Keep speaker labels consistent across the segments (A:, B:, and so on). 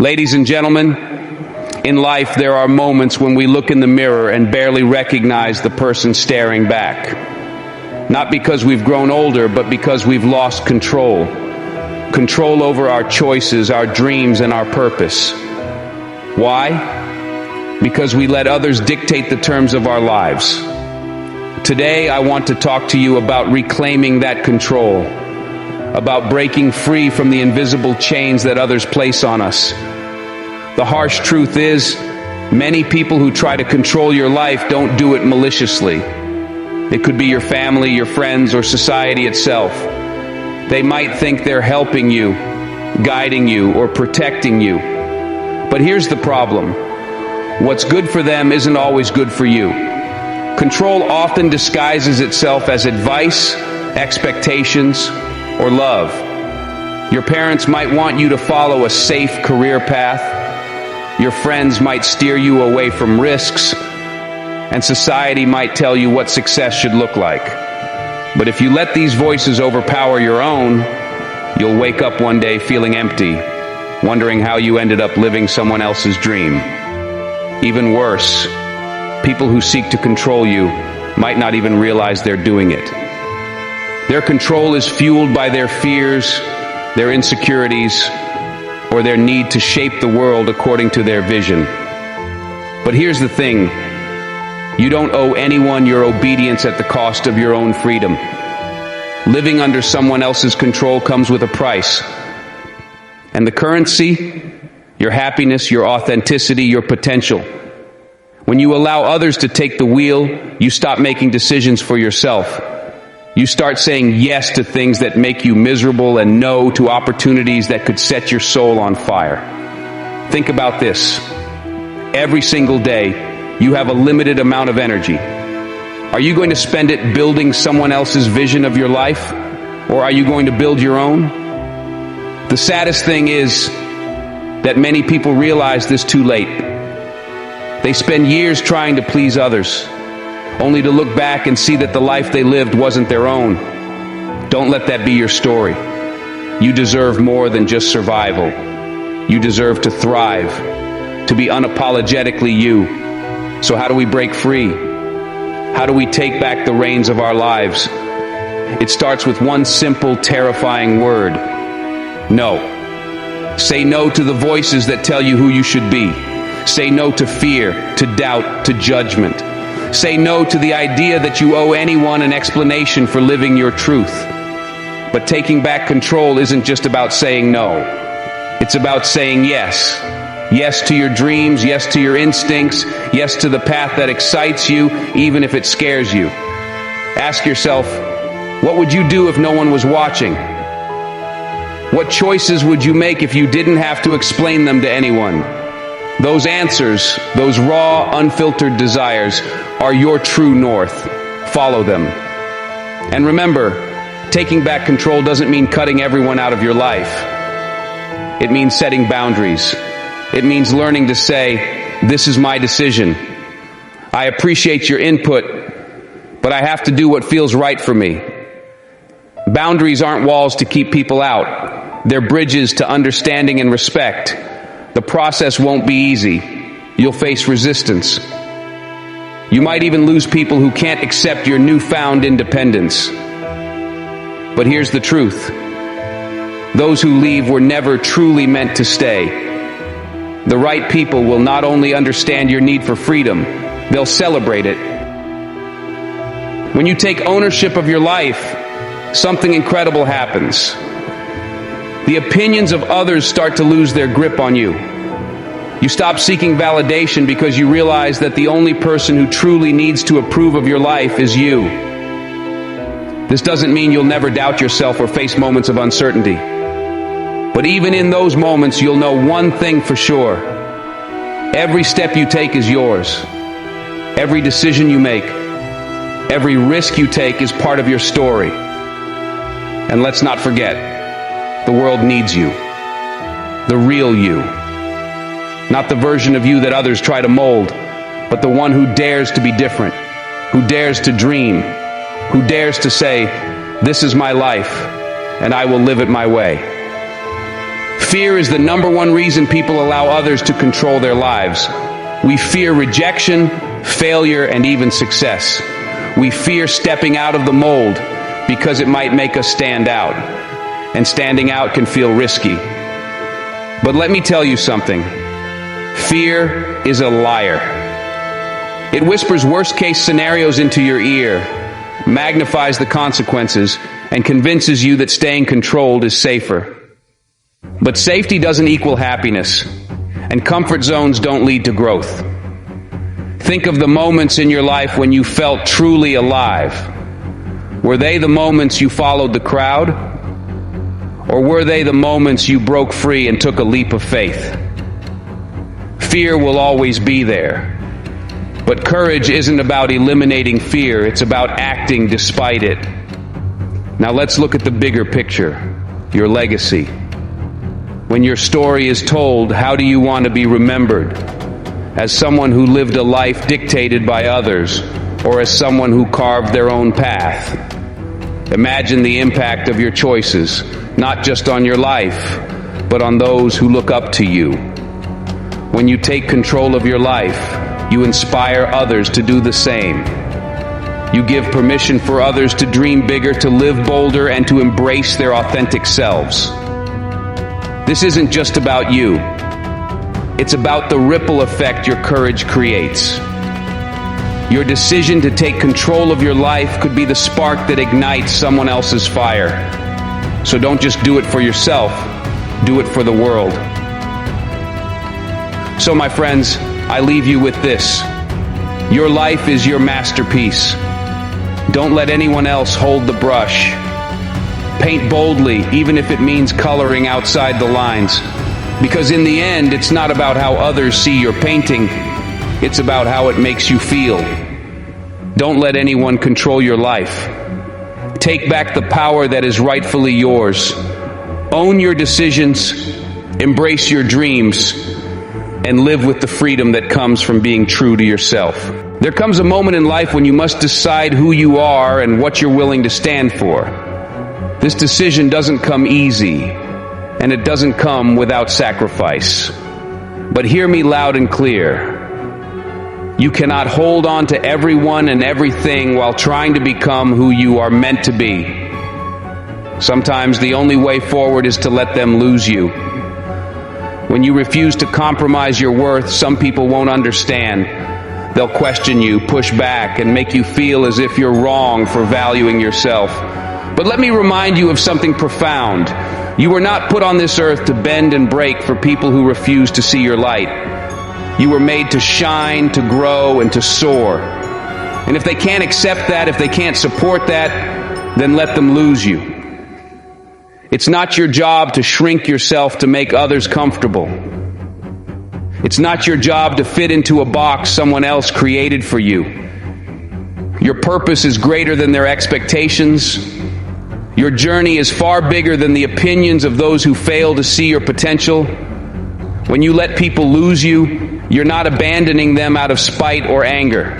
A: Ladies and gentlemen, in life there are moments when we look in the mirror and barely recognize the person staring back. Not because we've grown older, but because we've lost control. Control over our choices, our dreams, and our purpose. Why? Because we let others dictate the terms of our lives. Today, I want to talk to you about reclaiming that control, about breaking free from the invisible chains that others place on us. The harsh truth is, many people who try to control your life don't do it maliciously. It could be your family, your friends, or society itself. They might think they're helping you, guiding you, or protecting you. But here's the problem. What's good for them isn't always good for you. Control often disguises itself as advice, expectations, or love. Your parents might want you to follow a safe career path. Your friends might steer you away from risks. And society might tell you what success should look like. But if you let these voices overpower your own, you'll wake up one day feeling empty, wondering how you ended up living someone else's dream. Even worse, people who seek to control you might not even realize they're doing it. Their control is fueled by their fears, their insecurities, or their need to shape the world according to their vision. But here's the thing. You don't owe anyone your obedience at the cost of your own freedom. Living under someone else's control comes with a price. And the currency? Your happiness, your authenticity, your potential. When you allow others to take the wheel, you stop making decisions for yourself. You start saying yes to things that make you miserable and no to opportunities that could set your soul on fire. Think about this. Every single day, you have a limited amount of energy. Are you going to spend it building someone else's vision of your life? Or are you going to build your own? The saddest thing is that many people realize this too late. They spend years trying to please others, only to look back and see that the life they lived wasn't their own. Don't let that be your story. You deserve more than just survival. You deserve to thrive, to be unapologetically you. So how do we break free? How do we take back the reins of our lives? It starts with one simple, terrifying word. No. Say no to the voices that tell you who you should be. Say no to fear, to doubt, to judgment. Say no to the idea that you owe anyone an explanation for living your truth. But taking back control isn't just about saying no. It's about saying yes. Yes to your dreams, yes to your instincts, yes to the path that excites you, even if it scares you. Ask yourself, what would you do if no one was watching? What choices would you make if you didn't have to explain them to anyone? Those answers, those raw, unfiltered desires, are your true north. Follow them. And remember, taking back control doesn't mean cutting everyone out of your life. It means setting boundaries. It means learning to say, this is my decision. I appreciate your input, but I have to do what feels right for me. Boundaries aren't walls to keep people out. They're bridges to understanding and respect. The process won't be easy. You'll face resistance. You might even lose people who can't accept your newfound independence. But here's the truth. Those who leave were never truly meant to stay. The right people will not only understand your need for freedom, they'll celebrate it. When you take ownership of your life, something incredible happens. The opinions of others start to lose their grip on you. You stop seeking validation because you realize that the only person who truly needs to approve of your life is you. This doesn't mean you'll never doubt yourself or face moments of uncertainty. But even in those moments, you'll know one thing for sure. Every step you take is yours. Every decision you make, every risk you take is part of your story. And let's not forget, the world needs you. The real you. Not the version of you that others try to mold, but the one who dares to be different, who dares to dream, who dares to say, this is my life, and I will live it my way. Fear is the number one reason people allow others to control their lives. We fear rejection, failure, and even success. We fear stepping out of the mold because it might make us stand out. And standing out can feel risky. But let me tell you something. Fear is a liar. It whispers worst-case scenarios into your ear, magnifies the consequences, and convinces you that staying controlled is safer. But safety doesn't equal happiness, and comfort zones don't lead to growth. Think of the moments in your life when you felt truly alive. Were they the moments you followed the crowd? Or were they the moments you broke free and took a leap of faith? Fear will always be there. But courage isn't about eliminating fear, it's about acting despite it. Now let's look at the bigger picture, your legacy. When your story is told, how do you want to be remembered? As someone who lived a life dictated by others, or as someone who carved their own path? Imagine the impact of your choices, not just on your life, but on those who look up to you. When you take control of your life, you inspire others to do the same. You give permission for others to dream bigger, to live bolder, and to embrace their authentic selves. This isn't just about you. It's about the ripple effect your courage creates. Your decision to take control of your life could be the spark that ignites someone else's fire. So don't just do it for yourself, do it for the world. So my friends, I leave you with this. Your life is your masterpiece. Don't let anyone else hold the brush. Paint boldly, even if it means coloring outside the lines. Because in the end, it's not about how others see your painting. It's about how it makes you feel. Don't let anyone control your life. Take back the power that is rightfully yours. Own your decisions, embrace your dreams, and live with the freedom that comes from being true to yourself. There comes a moment in life when you must decide who you are and what you're willing to stand for. This decision doesn't come easy, and it doesn't come without sacrifice. But hear me loud and clear. You cannot hold on to everyone and everything while trying to become who you are meant to be. Sometimes the only way forward is to let them lose you. When you refuse to compromise your worth, some people won't understand. They'll question you, push back, and make you feel as if you're wrong for valuing yourself. But let me remind you of something profound. You were not put on this earth to bend and break for people who refuse to see your light. You were made to shine, to grow, and to soar. And if they can't accept that, if they can't support that, then let them lose you. It's not your job to shrink yourself to make others comfortable. It's not your job to fit into a box someone else created for you. Your purpose is greater than their expectations. Your journey is far bigger than the opinions of those who fail to see your potential. When you let people lose you, you're not abandoning them out of spite or anger.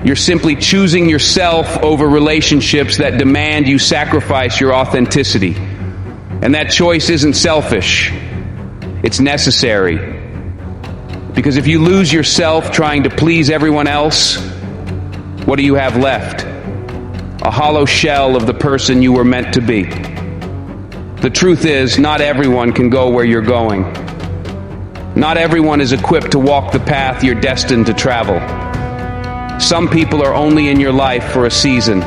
A: You're simply choosing yourself over relationships that demand you sacrifice your authenticity. And that choice isn't selfish. It's necessary. Because if you lose yourself trying to please everyone else, what do you have left? A hollow shell of the person you were meant to be. The truth is, not everyone can go where you're going. Not everyone is equipped to walk the path you're destined to travel. Some people are only in your life for a season.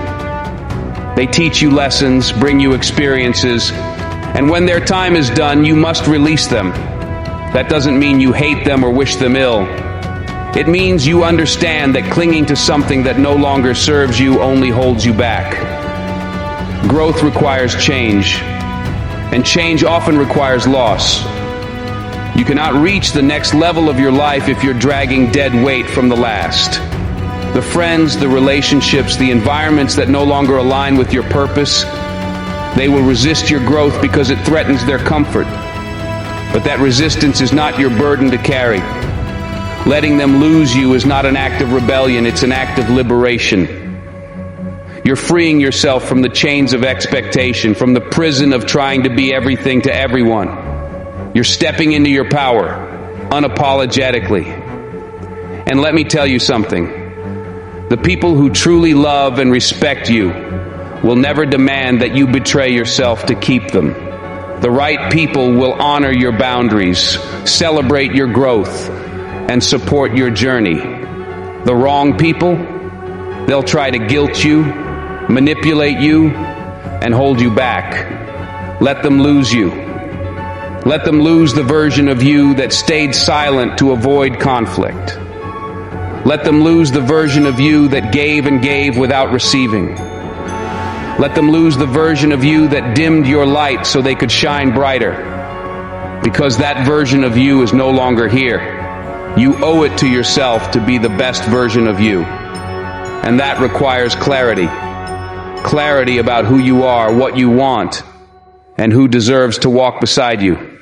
A: They teach you lessons, bring you experiences, and when their time is done, you must release them. That doesn't mean you hate them or wish them ill. It means you understand that clinging to something that no longer serves you only holds you back. Growth requires change, and change often requires loss. You cannot reach the next level of your life if you're dragging dead weight from the last. The friends, the relationships, the environments that no longer align with your purpose, they will resist your growth because it threatens their comfort. But that resistance is not your burden to carry. Letting them lose you is not an act of rebellion, it's an act of liberation. You're freeing yourself from the chains of expectation, from the prison of trying to be everything to everyone. You're stepping into your power, unapologetically. And let me tell you something. The people who truly love and respect you will never demand that you betray yourself to keep them. The right people will honor your boundaries, celebrate your growth, and support your journey. The wrong people, they'll try to guilt you, manipulate you, and hold you back. Let them lose you. Let them lose the version of you that stayed silent to avoid conflict. Let them lose the version of you that gave and gave without receiving. Let them lose the version of you that dimmed your light so they could shine brighter. Because that version of you is no longer here. You owe it to yourself to be the best version of you. And that requires clarity. Clarity about who you are, what you want, and who deserves to walk beside you.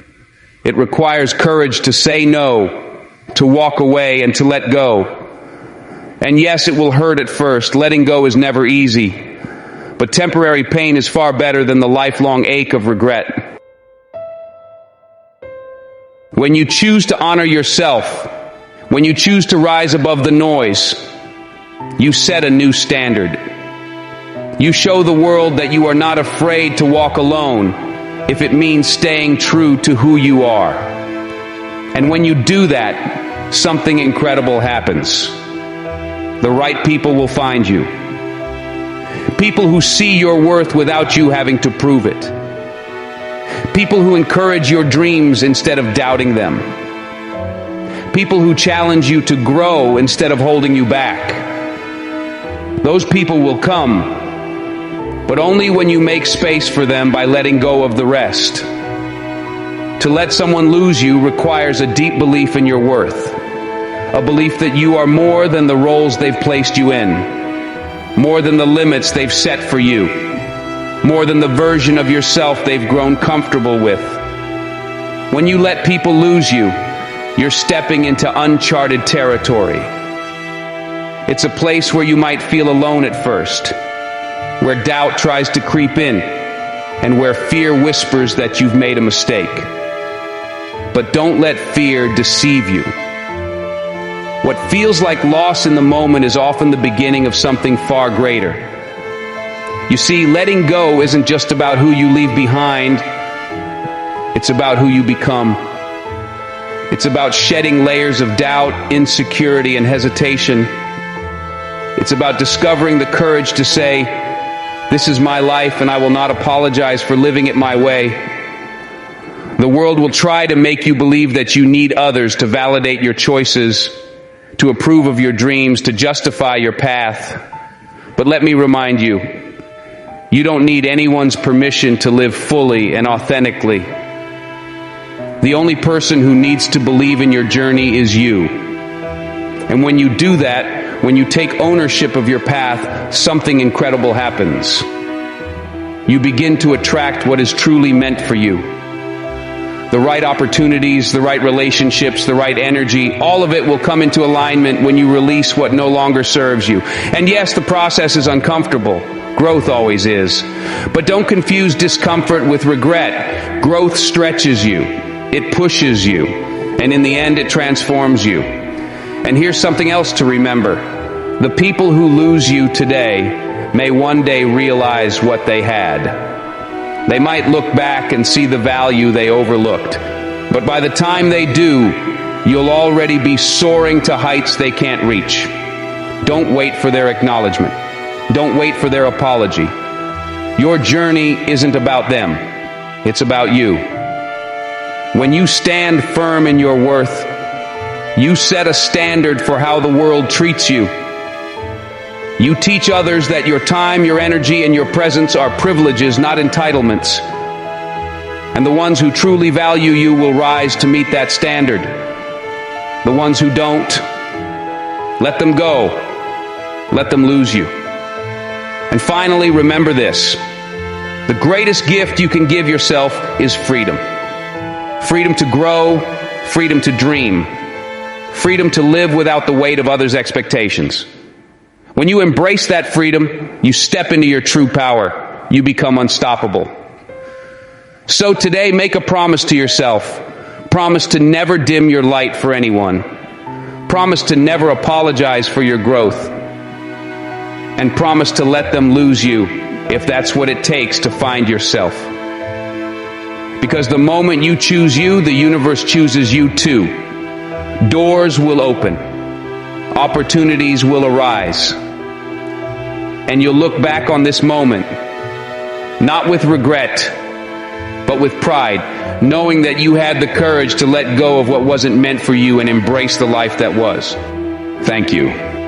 A: It requires courage to say no, to walk away, and to let go. And yes, it will hurt at first. Letting go is never easy. But temporary pain is far better than the lifelong ache of regret. When you choose to honor yourself, when you choose to rise above the noise, you set a new standard. You show the world that you are not afraid to walk alone if it means staying true to who you are. And when you do that, something incredible happens. The right people will find you. People who see your worth without you having to prove it. People who encourage your dreams instead of doubting them. People who challenge you to grow instead of holding you back. Those people will come, but only when you make space for them by letting go of the rest. To let someone lose you requires a deep belief in your worth, a belief that you are more than the roles they've placed you in, more than the limits they've set for you, more than the version of yourself they've grown comfortable with. When you let people lose you, you're stepping into uncharted territory. It's a place where you might feel alone at first, where doubt tries to creep in, and where fear whispers that you've made a mistake. But don't let fear deceive you. What feels like loss in the moment is often the beginning of something far greater. You see, letting go isn't just about who you leave behind, it's about who you become. It's about shedding layers of doubt, insecurity, and hesitation. It's about discovering the courage to say, "This is my life and I will not apologize for living it my way." The world will try to make you believe that you need others to validate your choices, to approve of your dreams, to justify your path. But let me remind you, you don't need anyone's permission to live fully and authentically. The only person who needs to believe in your journey is you. And when you do that, when you take ownership of your path, something incredible happens. You begin to attract what is truly meant for you. The right opportunities, the right relationships, the right energy, all of it will come into alignment when you release what no longer serves you. And yes, the process is uncomfortable. Growth always is. But don't confuse discomfort with regret. Growth stretches you. It pushes you. And in the end, it transforms you. And here's something else to remember. The people who lose you today may one day realize what they had. They might look back and see the value they overlooked. But by the time they do, you'll already be soaring to heights they can't reach. Don't wait for their acknowledgement. Don't wait for their apology. Your journey isn't about them. It's about you. When you stand firm in your worth, you set a standard for how the world treats you. You teach others that your time, your energy, and your presence are privileges, not entitlements. And the ones who truly value you will rise to meet that standard. The ones who don't, let them go. Let them lose you. And finally, remember this. The greatest gift you can give yourself is freedom. Freedom to grow, freedom to dream, freedom to live without the weight of others' expectations. When you embrace that freedom, you step into your true power. You become unstoppable. So today, make a promise to yourself. Promise to never dim your light for anyone. Promise to never apologize for your growth. And promise to let them lose you if that's what it takes to find yourself. Because the moment you choose you, the universe chooses you too. Doors will open. Opportunities will arise. And you'll look back on this moment, not with regret, but with pride, knowing that you had the courage to let go of what wasn't meant for you and embrace the life that was. Thank you.